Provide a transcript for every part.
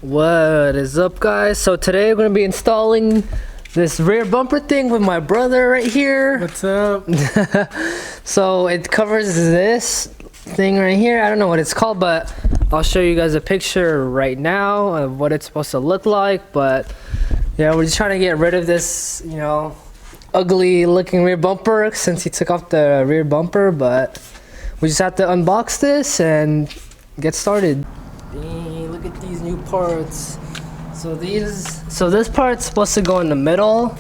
What is up, guys? So today we're gonna be installing this rear bumper thing with my brother right here. What's up? So it covers this thing right here. I don't know what it's called, but I'll show you guys a picture right now of what it's supposed to look like. But yeah, we're just trying to get rid of this, you know, ugly looking rear bumper since he took off the rear bumper. But we just have to unbox this and get started. Dang, look at these new parts. So this part's supposed to go in the middle,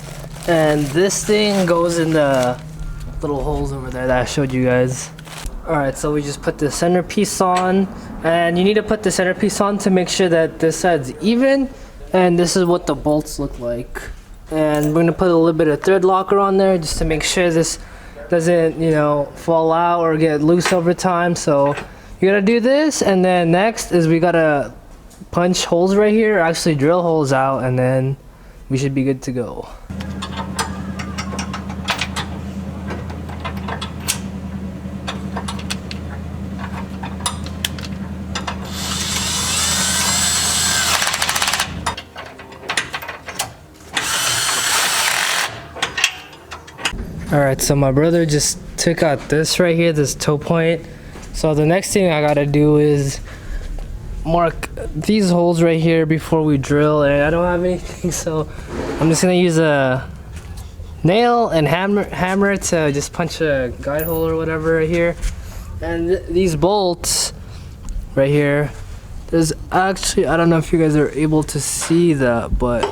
and this thing goes in the little holes over there that I showed you guys. Alright, so we just put the centerpiece on, and you need to put the centerpiece on to make sure that this side's even, and this is what the bolts look like. And we're gonna put a little bit of thread locker on there just to make sure this doesn't, you know, fall out or get loose over time. So you gotta do this, and then next is we gotta punch holes right here, actually drill holes out, and then we should be good to go. Alright, so my brother just took out this right here, this toe point. So the next thing I gotta do is mark these holes right here before we drill, and I don't have anything, so I'm just gonna use a nail and hammer to just punch a guide hole or whatever right here. And these bolts right here, there's actually, I don't know if you guys are able to see that, but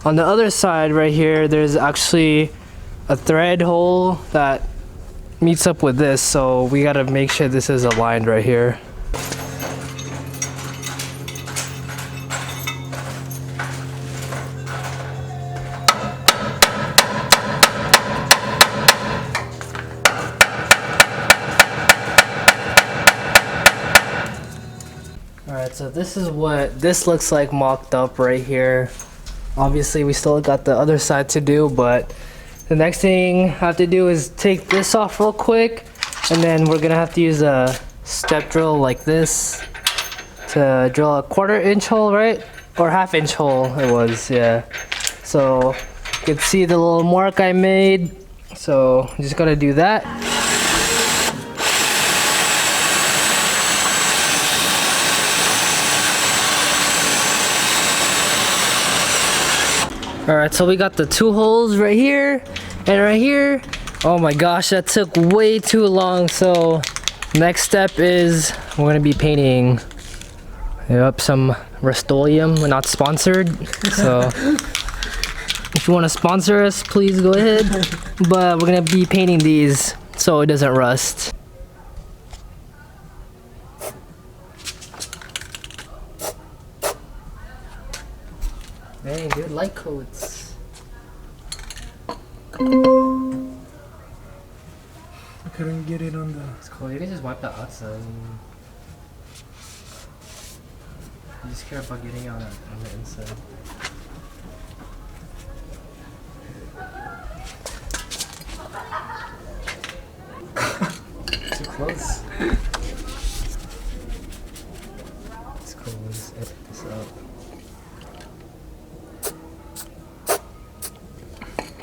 on the other side right here, there's actually a thread hole that meets up with this, so we gotta make sure this is aligned right here. Alright, so this is what this looks like mocked up right here. Obviously we still got the other side to do, but the next thing I have to do is take this off real quick, and then we're gonna have to use a step drill like this to drill a 1/4 inch hole, right? Or 1/2 inch hole it was, yeah. So you can see the little mark I made. So I'm just gonna do that. Alright, so we got the 2 holes right here and right here. Oh my gosh, that took way too long. So next step is we're gonna be painting up some Rust-Oleum. We're not sponsored, so if you want to sponsor us, please go ahead. But we're gonna be painting these so it doesn't rust. Dang, good light coats. I couldn't get it on the... It's cool. You can just wipe the outside. You just care about getting on the inside. Too close. It's cool. Let's edit this out.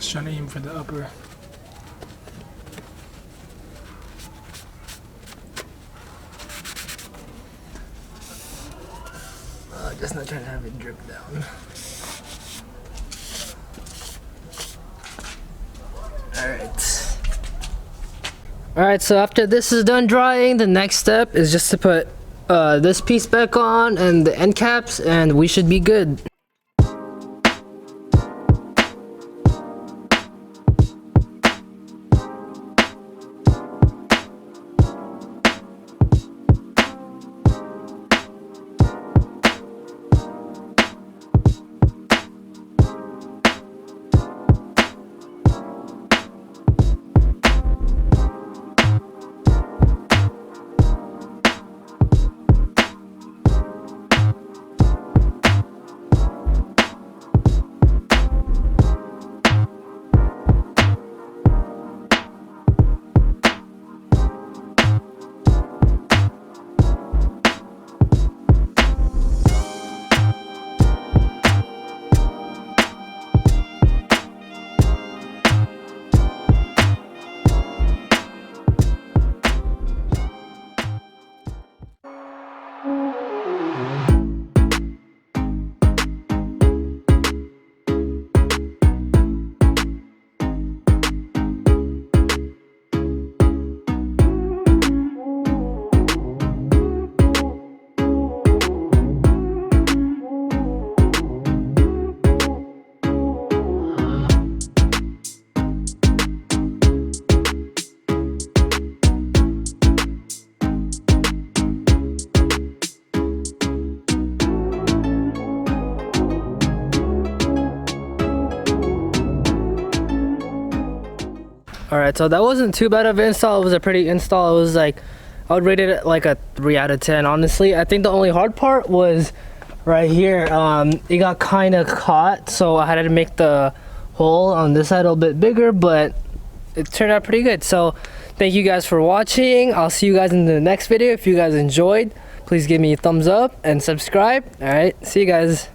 Trying to aim for the upper. Just not trying to have it drip down. Alright, so after this is done drying, the next step is just to put this piece back on and the end caps, and we should be good. All right, so that wasn't too bad of an install. It was a pretty install. It was like, I would rate it like a 3 out of 10, honestly. I think the only hard part was right here. It got kind of caught, so I had to make the hole on this side a little bit bigger, but it turned out pretty good. So thank you guys for watching. I'll see you guys in the next video. If you guys enjoyed, please give me a thumbs up and subscribe. All right, see you guys.